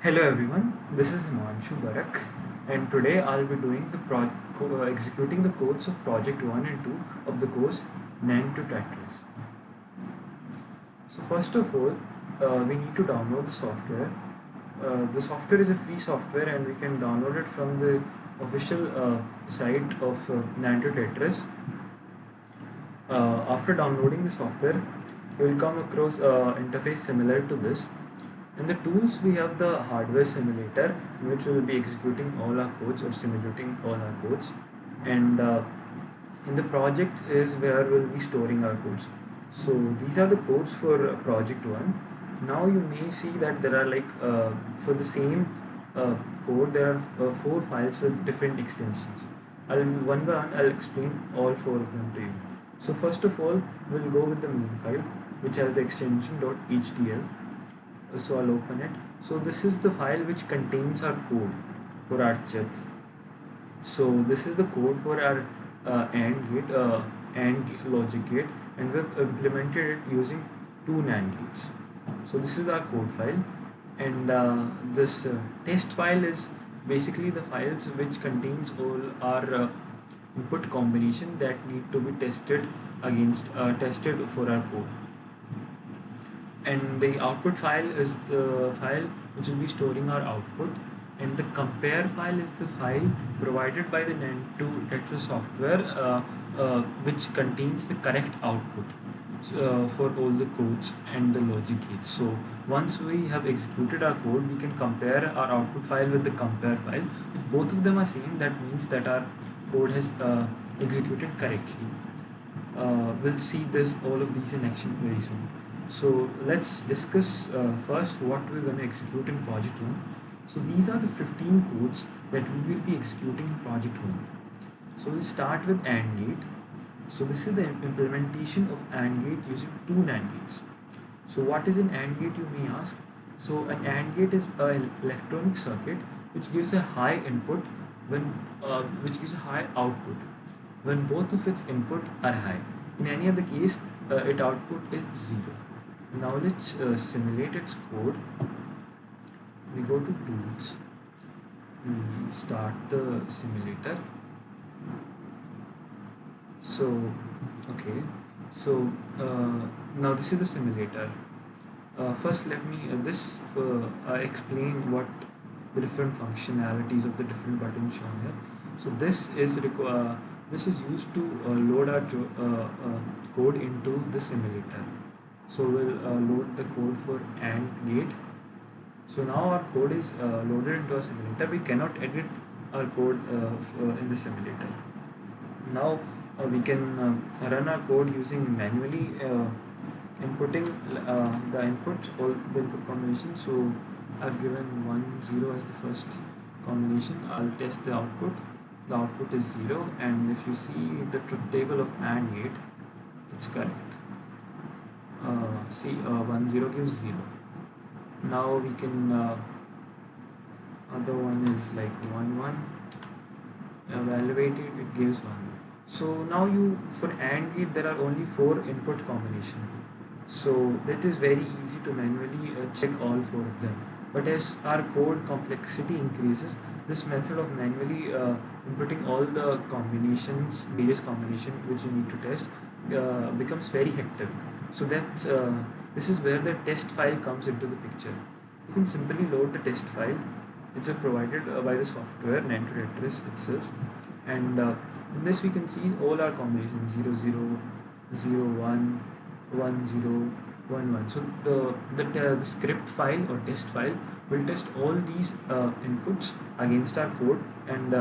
Hello everyone, this is Himanshu Barak, and today I'll be doing executing the codes of project 1 and 2 of the course NAND2TETRIS. So first of all, we need to download the software. The software is a free software and we can download it from the official site of NAND2TETRIS. After downloading the software, you will come across interface similar to this. In the tools, we have the hardware simulator, which will be executing all our codes or simulating all our codes. And in the project is where we'll be storing our codes. So these are the codes for project 1. Now you may see that there are for the same code, there are 4 files with different extensions. One by one, I'll explain all 4 of them to you. So first of all, we'll go with the main file, which has the extension .htl. So I'll open it. So this is the file which contains our code for our chip. So this is the code for our AND logic gate, and we've implemented it using 2 NAND gates. So this is our code file, and this test file is basically the files which contains all our input combination that need to be tested for our code. And the output file is the file which will be storing our output, and the compare file is the file provided by the NAND2TETRIS software which contains the correct output for all the codes and the logic gates. So once we have executed our code, we can compare our output file with the compare file. If both of them are same, that means that our code has executed correctly. We'll see all of these in action very soon. So let's discuss first what we're going to execute in project 1. So these are the 15 codes that we will be executing in project 1. So we'll start with AND gate. So this is the implementation of AND gate using 2 NAND gates. So what is an AND gate, you may ask? So an AND gate is an electronic circuit which gives a high input which gives a high output when both of its input are high. In any other case, its output is 0. Now let's simulate its code. We go to tools, we start the simulator. So now this is the simulator. First let me explain what the different functionalities of the different buttons shown here. So this is used to load our code into the simulator. So we'll load the code for AND gate. So now our code is loaded into a simulator. We cannot edit our code in the simulator. Now we can run our code using manually inputting the input combination. So I've given 1 0 as the first combination. I'll test the output. The output is 0, and if you see the truth table of AND gate, it's correct. 1 0 gives 0. Now we can other one is like 1 1, evaluate it gives 1. So now for AND gate there are only 4 input combination, so that is very easy to manually check all 4 of them. But as our code complexity increases, this method of manually inputting all the various combinations which you need to test becomes very hectic. So this is where the test file comes into the picture. You can simply load the test file. It's provided by the software NAND2TETRIS itself, and in this we can see all our combinations 0 0 0 1 1 0 1 1. So the script file or test file will test all these inputs against our code, and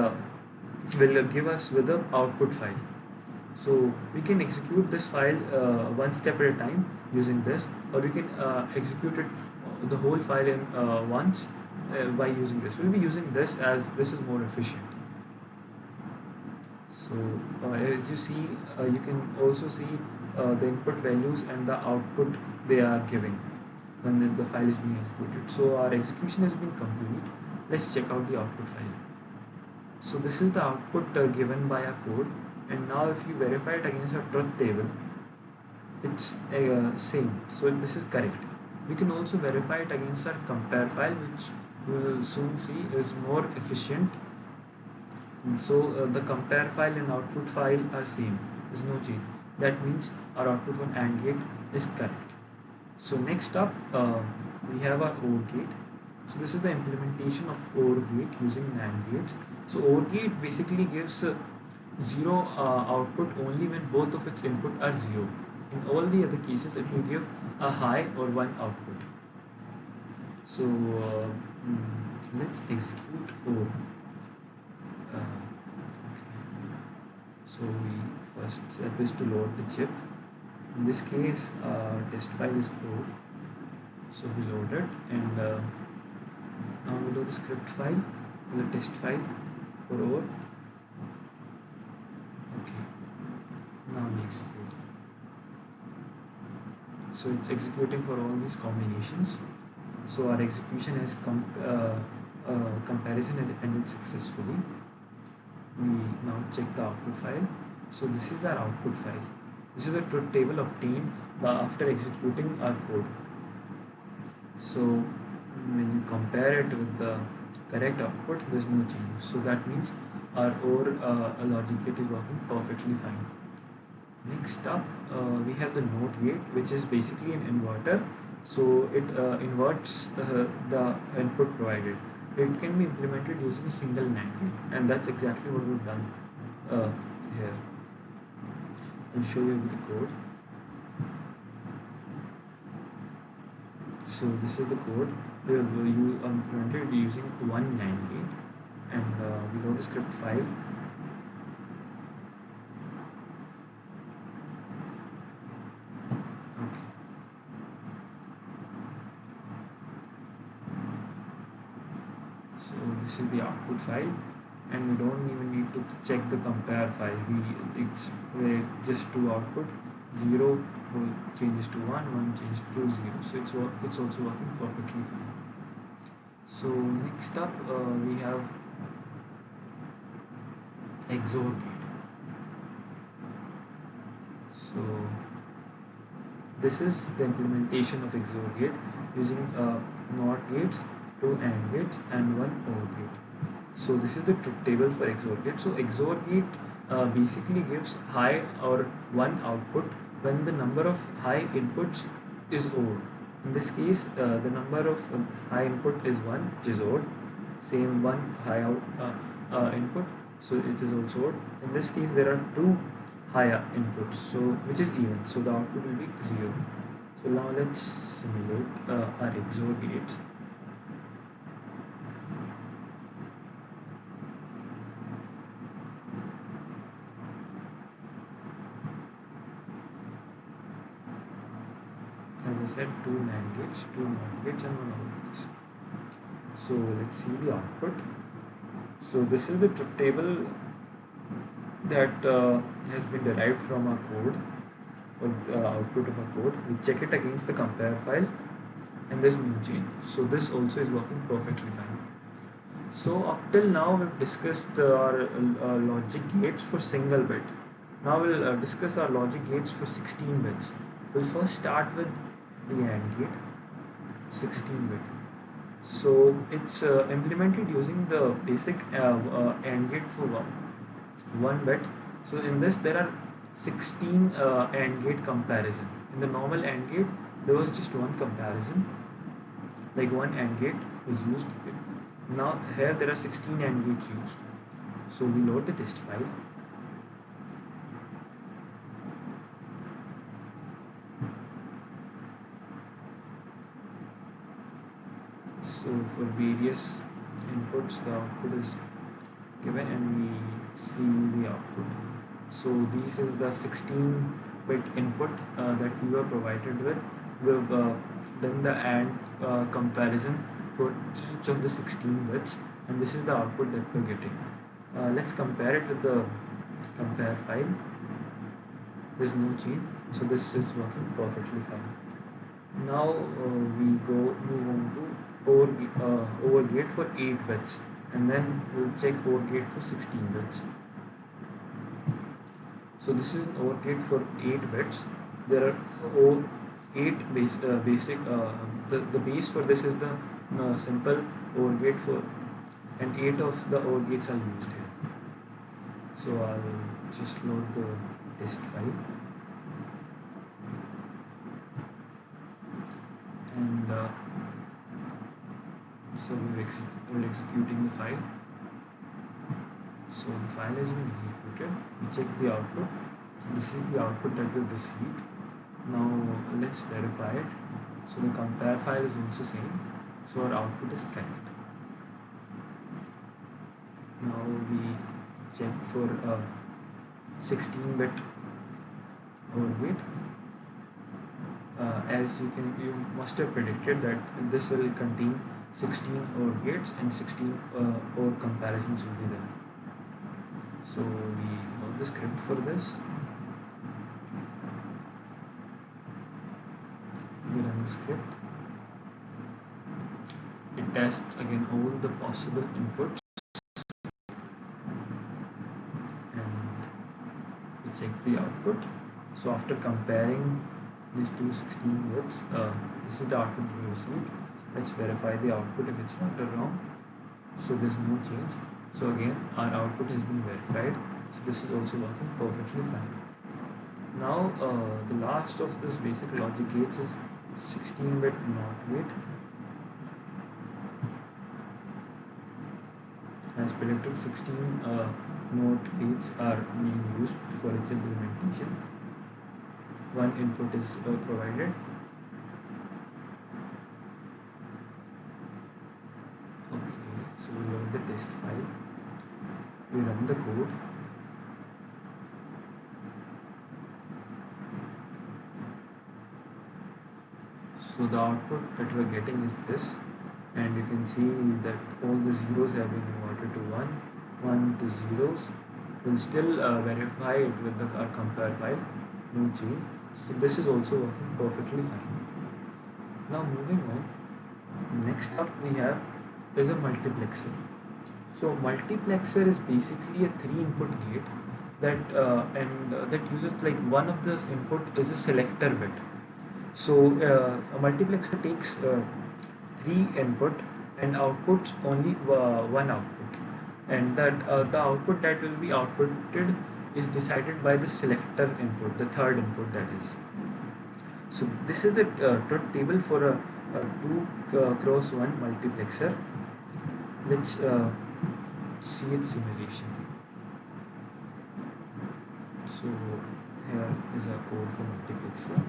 will give us with the output file. So we can execute this file one step at a time using this, or we can execute it the whole file in once by using this. We'll be using this as this is more efficient. So as you see, you can also see the input values and the output they are giving when the file is being executed. So our execution has been complete. Let's check out the output file. So this is the output given by our code, and now if you verify it against our truth table, it's same. So this is correct. We can also verify it against our compare file, which you will soon see is more efficient. And so the compare file and output file are same. There's no change. That means our output for AND gate is correct. So next up, we have our OR gate. So this is the implementation of OR gate using NAND gates. So OR gate basically gives zero output only when both of its input are zero. In all the other cases, it will give a high or one output. So let's execute OR. Okay. So we first step is to load the chip. In this case, test file is OR. So we load it, and now we load the script file, the test file for OR. Okay. Now we execute. So it's executing for all these combinations. So our execution has comparison has ended successfully. We now check the output file. So this is our output file. This is the truth table obtained after executing our code. So when you compare it with the correct output, there's no change. So that means our OR logic gate is working perfectly fine. Next up, we have the NOT gate, which is basically an inverter. So it inverts the input provided. It can be implemented using a single NAND gate, and that's exactly what we've done here. I'll show you the code. So this is the code. We implemented using one NAND gate, and we load the script file. Okay. So this is the output file, and we don't even need to check the compare file. It's just two output, 0 changes to 1 changes to 0. So it's also working perfectly fine. So next up, we have XOR gate. So this is the implementation of XOR gate using NOT gates, 2 AND gates, and 1 OR gate. So this is the truth table for XOR gate. So XOR gate basically gives high or 1 output when the number of high inputs is odd. In this case, the number of high input is 1, which is odd. Same 1 high input, so it is also odd. In this case, there are 2 higher inputs, so which is even. So the output will be 0. So now let's simulate our XOR gate. As I said, 2 NAND gates, 2 NOT gates, and 1 OR gates. So let's see the output. So this is the truth table that has been derived from our code, or the output of our code. We check it against the compare file, and there's no change. So this also is working perfectly fine. So up till now we've discussed our logic gates for single bit. Now we'll discuss our logic gates for 16 bits. We'll first start with the AND gate, 16 bit. So it's implemented using the basic AND gate for 1 bit. So in this there are 16 AND gate comparison. In the normal AND gate there was just one comparison, like one AND gate was used. Now here there are 16 AND gates used. So we load the test file. So for various inputs the output is given, and we see the output. So this is the 16-bit input that we were provided with. We've done the AND comparison for each of the 16 bits, and this is the output that we're getting. Let's compare it with the compare file. There's no change, so this is working perfectly fine. Now we move on to OR gate for 8 bits, and then we'll check OR gate for 16 bits. So this is an OR gate for 8 bits. There are 8 basic. The base for this is the simple OR gate for, and 8 of the OR gates are used here. So I'll just load the test file, and so we're executing the file. So the file has been executed. We check the output. So this is the output that we've received. Now let's verify it. So the compare file is also same. So our output is correct. Now we check for 16-bit OR gate. As you must have predicted that this will contain 16 OR gates and 16 OR comparisons will be there. So we wrote the script for this. We run the script. It tests again all the possible inputs, and we check the output. So after comparing these two 16 bits, this is the output we received. Let's verify the output if it's right or wrong. So there's no change. So again our output has been verified. So this is also working perfectly fine. Now the last of this basic logic gates is 16-bit NOT gate. As predicted, 16 NOT gates are being used for its implementation. One input is provided. Okay, so we load the test file. We run the code. So the output that we are getting is this, and you can see that all the zeros have been converted to 1, 1 to zeros. We'll still verify it with the compare file, no change. So this is also working perfectly fine. Now moving on, next up we have is a multiplexer. So multiplexer is basically a 3-input gate that uses, like, one of the input is a selector bit. So a multiplexer takes 3 input and outputs only one output, and that the output that will be outputted is decided by the selector input, the third input that is. So this is the truth table for a 2x1 multiplexer. Let's see its simulation. So here is our code for multiplexer.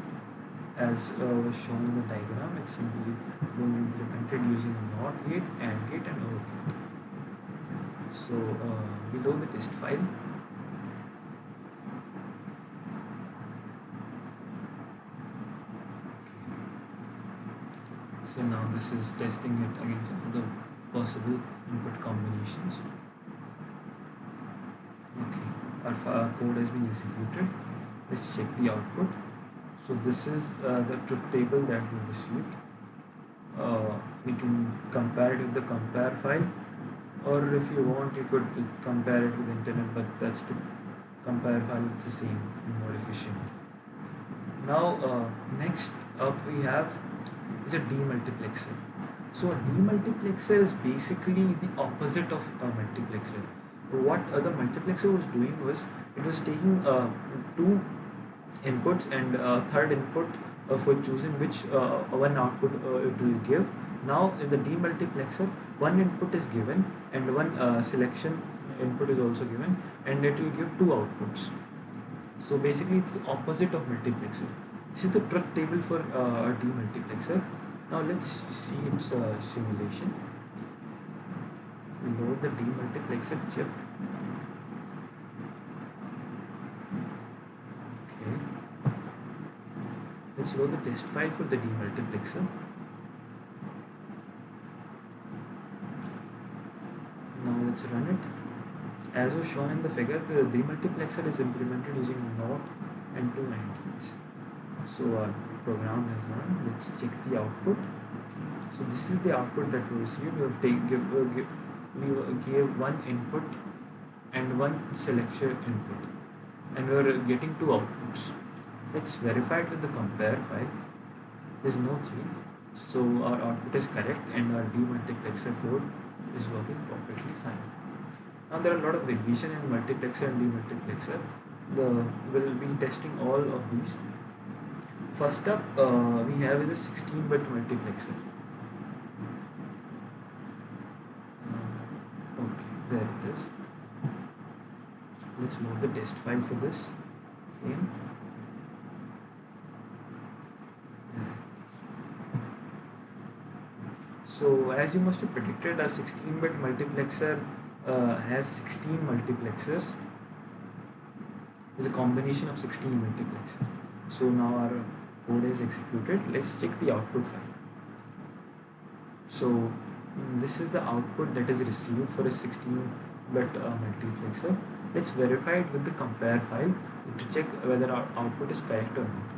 As was shown in the diagram, it's simply being implemented using a NOT gate, AND gate, and OR gate. So below the test file, so now this is testing it against all the possible input combinations. Okay, our code has been executed. Let's check the output. So this is the truth table that we received. We can compare it with the compare file, or if you want you could compare it with internet, but that's the compare file, it's the same, more efficient. Now next up we have is a demultiplexer. So a demultiplexer is basically the opposite of a multiplexer. What the multiplexer was doing was, it was taking 2 inputs and third input for choosing which one output it will give. Now in the demultiplexer, one input is given and one selection input is also given, and it will give 2 outputs. So basically it's the opposite of multiplexer. This is the truth table for a demultiplexer. Now let's see its simulation. We load the demultiplexer chip. Okay. Let's load the test file for the demultiplexer. Now let's run it. As was shown in the figure, the demultiplexer is implemented using NOT and 2 AND gates. So our program has run. Let's check the output. So this is the output that we received. We gave one input and one selection input, and we are getting 2 outputs. Let's verify it with the compare file. There's no change. So our output is correct and our demultiplexer code is working perfectly fine. Now there are a lot of variation in multiplexer and demultiplexer. We'll be testing all of these. First up, we have is a 16-bit multiplexer. Okay, there it is. Let's load the test file for this. Same. So as you must have predicted, a 16-bit multiplexer has 16 multiplexers. It's a combination of 16 multiplexers. So now our code is executed. Let's check the output file. So this is the output that is received for a 16-bit multiplexer. Let's verify it with the compare file to check whether our output is correct or not.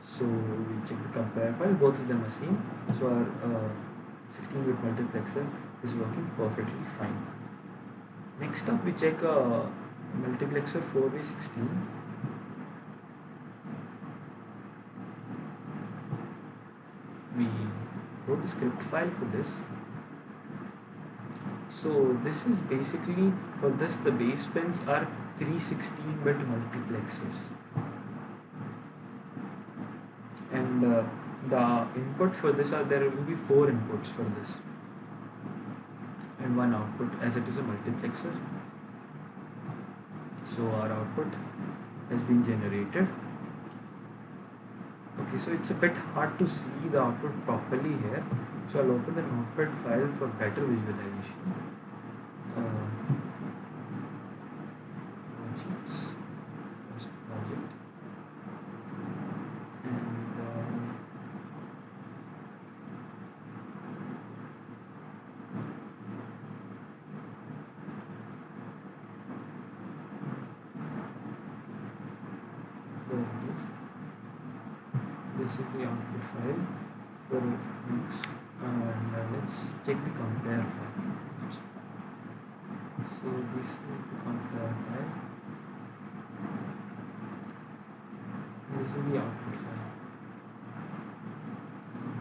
So we check the compare file, both of them are same. So our 16-bit multiplexer is working perfectly fine. Next up, we check a multiplexer 4x16. We wrote the script file for this. So this is basically, for this the base pins are 3 16-bit multiplexers, and the input for this are, there will be 4 inputs for this and 1 output, as it is a multiplexer. So our output has been generated. Okay, so it's a bit hard to see the output properly here, so I'll open the notepad file for better visualization. Projects, first project, and there it is. This is the output file for next, and let's check the compare file. So this is the compare file. This is the output file. Okay.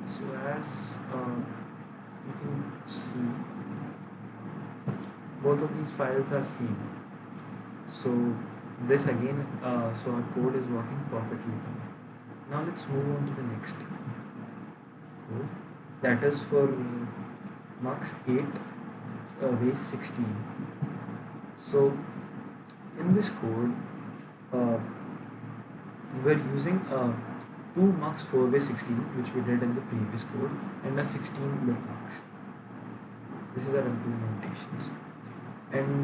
So as you can see, both of these files are same. So this again, so our code is working perfectly fine. Now let's move on to the next code, that is for mux 8 base 16. So in this code, we're using 2 mux 4 base 16, which we did in the previous code, and a 16-bit mux. This is our implementations, and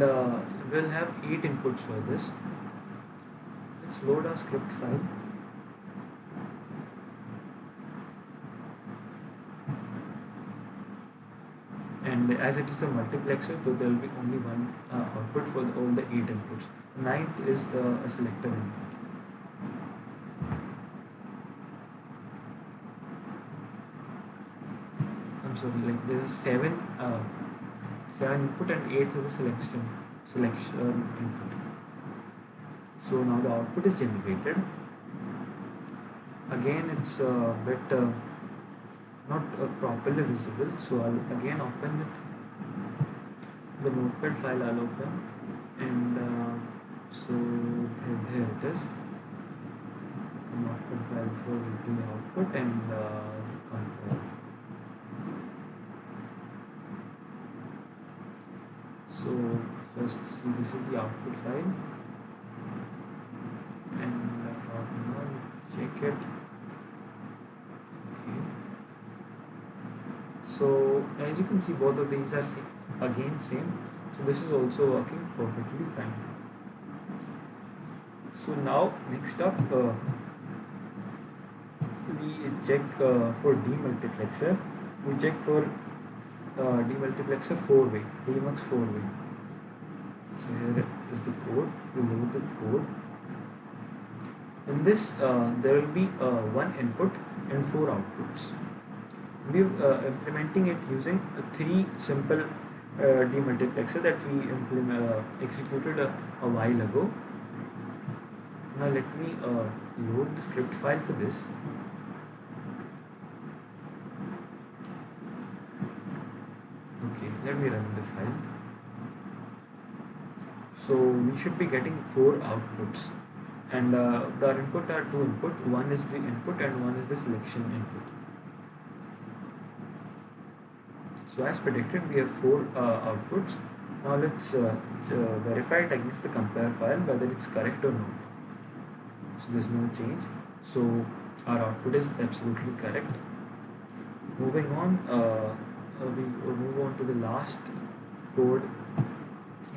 we'll have 8 inputs for this. Let's load our script file. And as it is a multiplexer, so there will be only one output for all the 8 inputs. 9th is a selector input. I'm sorry, like this is 7 input, and 8th is a selection input. So now the output is generated. Again, it's a bit not properly visible, so I'll again open it. The notepad file I'll open, and so there it is, the notepad file for the output and the compare. So first see, this is the output file, and now check it. Okay. So as you can see, both of these are same. So this is also working perfectly fine. So now next up, we check for demultiplexer. We check for demultiplexer 4-way, demux 4-way. So here is the code. We load the code. In this, there will be 1 input and 4 outputs. We're implementing it using 3 simple demultiplexer that we executed a while ago. Now let me load the script file for this. Okay, let me run the file. So we should be getting 4 outputs, and the input are 2 input. One is the input and one is the selection input. So as predicted, we have 4 outputs. Now let's verify it against the compare file whether it's correct or not. So there's no change. So our output is absolutely correct. Moving on, we move on to the last code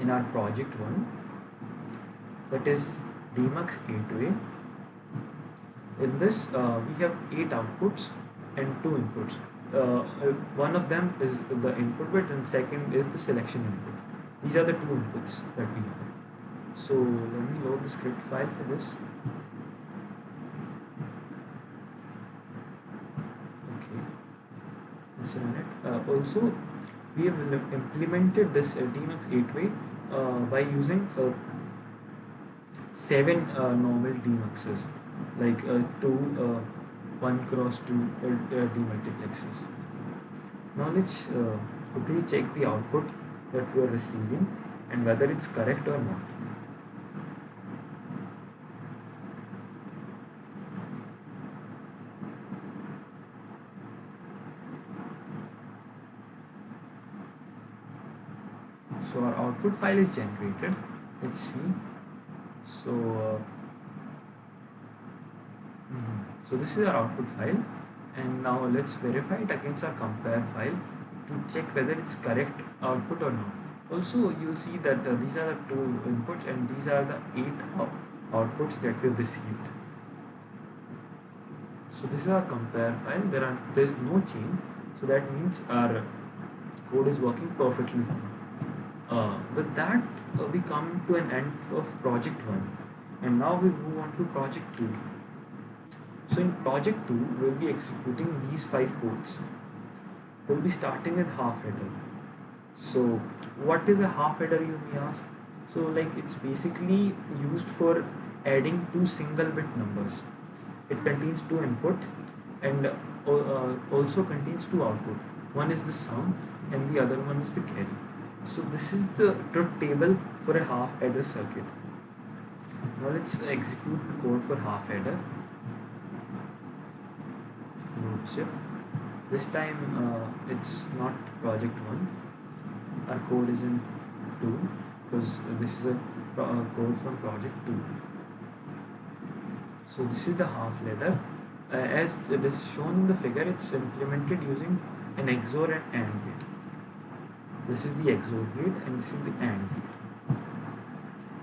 in our project 1, that is Dmux 8-way. In this we have 8 outputs and 2 inputs. One of them is the input bit and second is the selection input. These are the 2 inputs that we have. So let me load the script file for this. Okay, let's run it. Also, we have implemented this Dmux 8-way by using 7 normal demuxes, like 2 1x2 demultiplexers. Now let's quickly check the output that we are receiving and whether it's correct or not. So our output file is generated. Let's see. So this is our output file, and now let's verify it against our compare file to check whether it's correct output or not. Also, you'll see that these are the 2 inputs and these are the 8 outputs that we've received. So this is our compare file. There's no change, so that means our code is working perfectly fine. With that, we come to an end of project 1, and now we move on to project 2. So in project 2, we'll be executing these 5 codes. We'll be starting with half header. So what is a half header, you may ask? So like it's basically used for adding 2 single bit numbers. It contains 2 input and also contains 2 output. One is the sum and the other one is the carry. So this is the truth table for a half adder circuit. Now let's execute the code for half adder. Load shift. This time it's not project 1. Our code is in 2 because this is a code from project 2. So this is the half ladder. As it is shown in the figure, it's implemented using an XOR and AND gate. This is the XOR gate and this is the AND gate.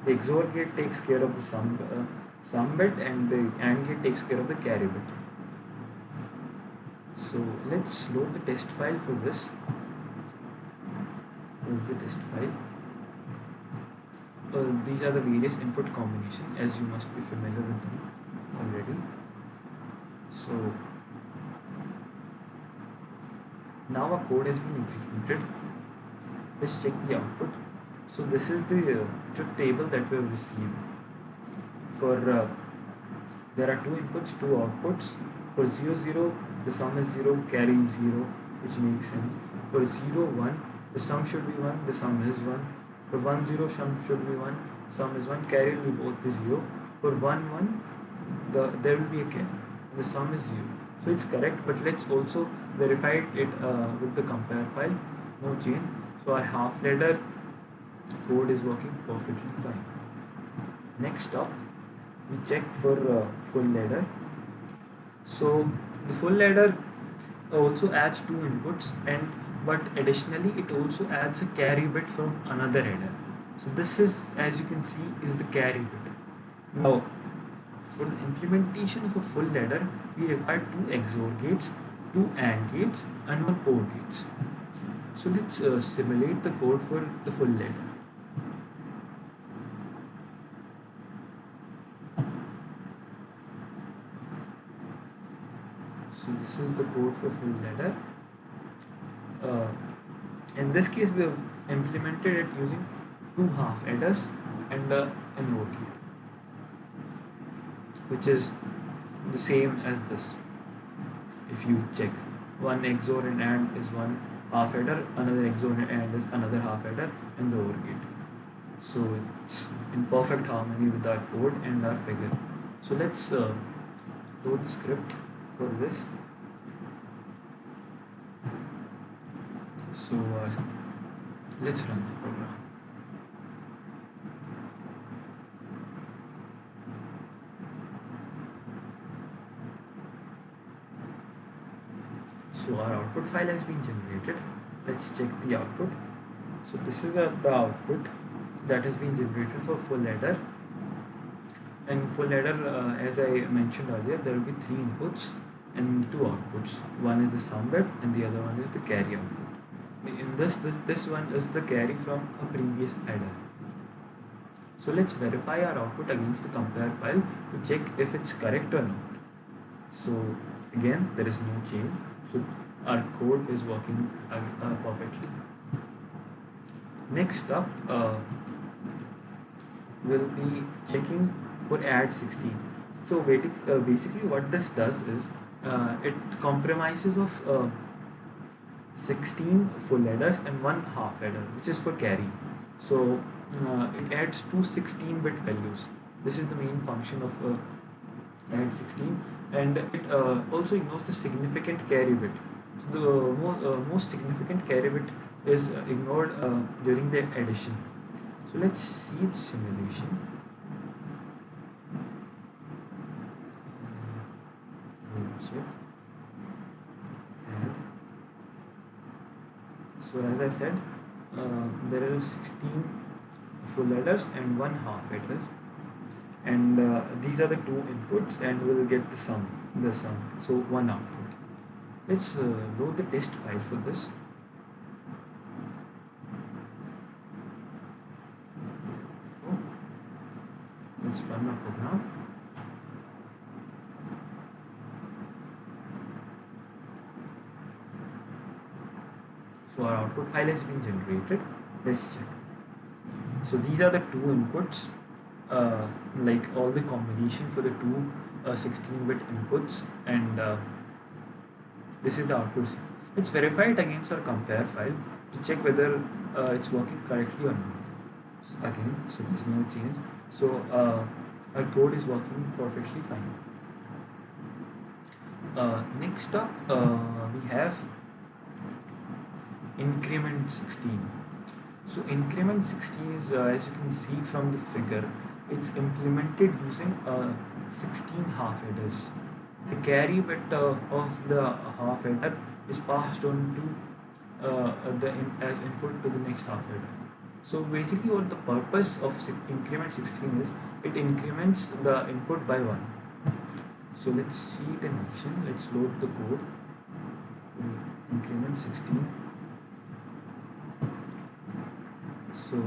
The XOR gate takes care of the sum bit and the AND gate takes care of the carry bit. So let's load the test file for this. Here's the test file. These are the various input combinations, as you must be familiar with them already. So now our code has been executed. Let's check the output. So this is the truth table that we have received. For there are 2 inputs, 2 outputs. For 0 0, the sum is 0, carry is 0, which makes sense. For 0 1, the sum should be 1, the sum is 1. For 1 0, sum should be 1, sum is 1, carry will both be 0. For 1 1, there will be a carry, and the sum is 0. So it's correct, but let's also verify it with the compare file. No change. So our half ladder code is working perfectly fine. Next up, we check for full ladder. So the full ladder also adds 2 inputs, but additionally it also adds a carry bit from another adder. So this is, as you can see, is the carry bit. Now for the implementation of a full ladder, we require 2 XOR gates, 2 AND gates and 1 OR gates. So let's simulate the code for the full ladder. So this is the code for full ladder. In this case, we have implemented it using 2 half adders and an OR gate, which is the same as this. If you check, one XOR and AND is one half adder, another XOR and is another half adder, and the OR gate. So it's in perfect harmony with our code and our figure. So let's load the script for this. So let's run the program. So our output file has been generated. Let's check the output. So this is the output that has been generated for full adder. And full adder, as I mentioned earlier, there will be 3 inputs and 2 outputs. One is the sum bit and the other one is the carry output. In this one is the carry from a previous adder. So let's verify our output against the compare file to check if it's correct or not. So again, there is no change. So our code is working perfectly. Next up, we'll be checking for add 16. So basically what this does is it compromises of 16 full adders and 1 half adder, which is for carry. So it adds 2 16-bit values. This is the main function of add 16, and it also ignores the significant carry bit. So the most significant carry bit is ignored during the addition. So let's see its simulation. And so as I said, there are 16 full adders and 1 half adder, and these are the 2 inputs, and we will get the sum. So 1 output. Let's load the test file for this. Let's run our program. So our output file has been generated. Let's check. So these are the 2 inputs, like all the combination for the 2 16-bit inputs, and this is the output. Let's verify it against our compare file to check whether it's working correctly or not. So again, so there's no change. So our code is working perfectly fine. Next up, we have increment 16. So increment 16 is, as you can see from the figure, it's implemented using 16 half adders. The carry bit of the half adder is passed on to as input to the next half adder. So basically what the purpose of increment 16 is, it increments the input by 1. So let's see it in action. Let's load the code. Increment 16. So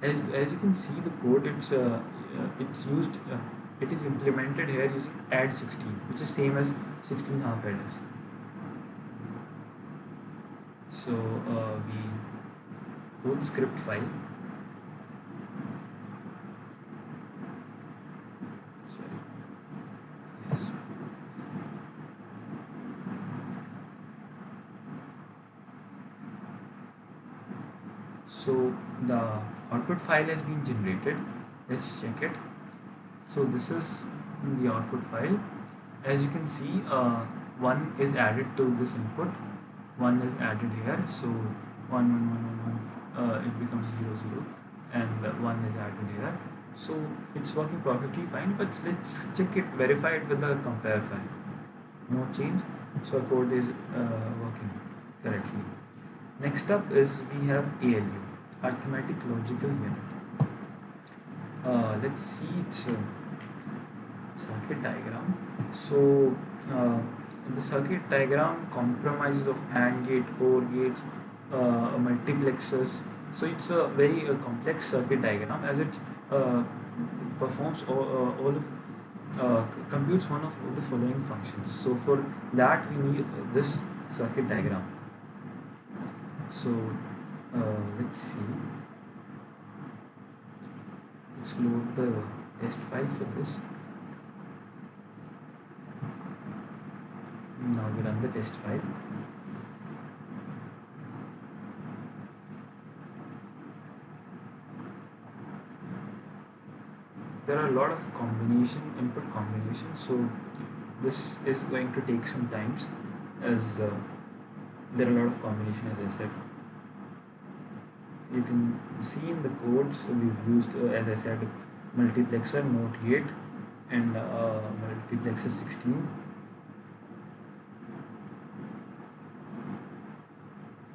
as you can see the code, it's used it is implemented here using add 16, which is same as 16 half adders. So we load the script file. Sorry. Yes. So the output file has been generated. Let's check it. So this is the output file. As you can see, 1 is added to this input, 1 is added here. So 1 1 1 1 1 it becomes 0 0, and 1 is added here. So it's working perfectly fine. But let's check it, verify it with the compare file. No change. So our code is working correctly. Next up is we have ALU, arithmetic logical unit. Let's see its circuit diagram. So the circuit diagram compromises of AND gate, OR gates, multiplexers. So it's a very complex circuit diagram, as it performs computes one of the following functions. So for that we need this circuit diagram. So let's see. Let's load the test file for this. Now we run the test file. There are a lot of input combinations, so this is going to take some time, as there are a lot of combinations, as I said. You can see in the codes we've used, as I said, multiplexer note 8 and multiplexer 16.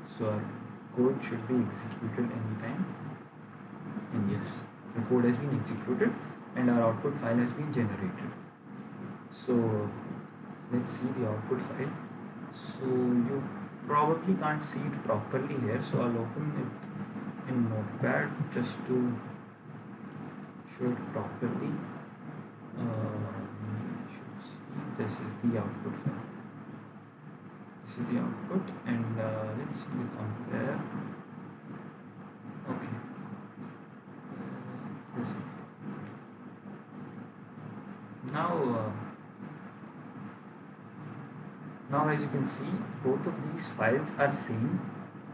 So our code should be executed anytime, and yes, the code has been executed and our output file has been generated. So let's see the output file. So you probably can't see it properly here, so I'll open it in Notepad just to show it properly. You should see this is the output file. This is the output, and let's see the compare. Okay, this is now as you can see, both of these files are same,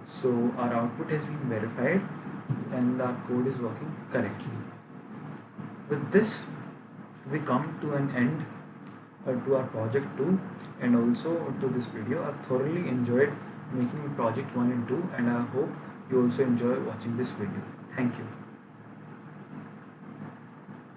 so our output has been verified and our code is working correctly. With this, we come to an end to our project 2 and also to this video. I've thoroughly enjoyed making project 1 and 2, and I hope you also enjoy watching this video. Thank you.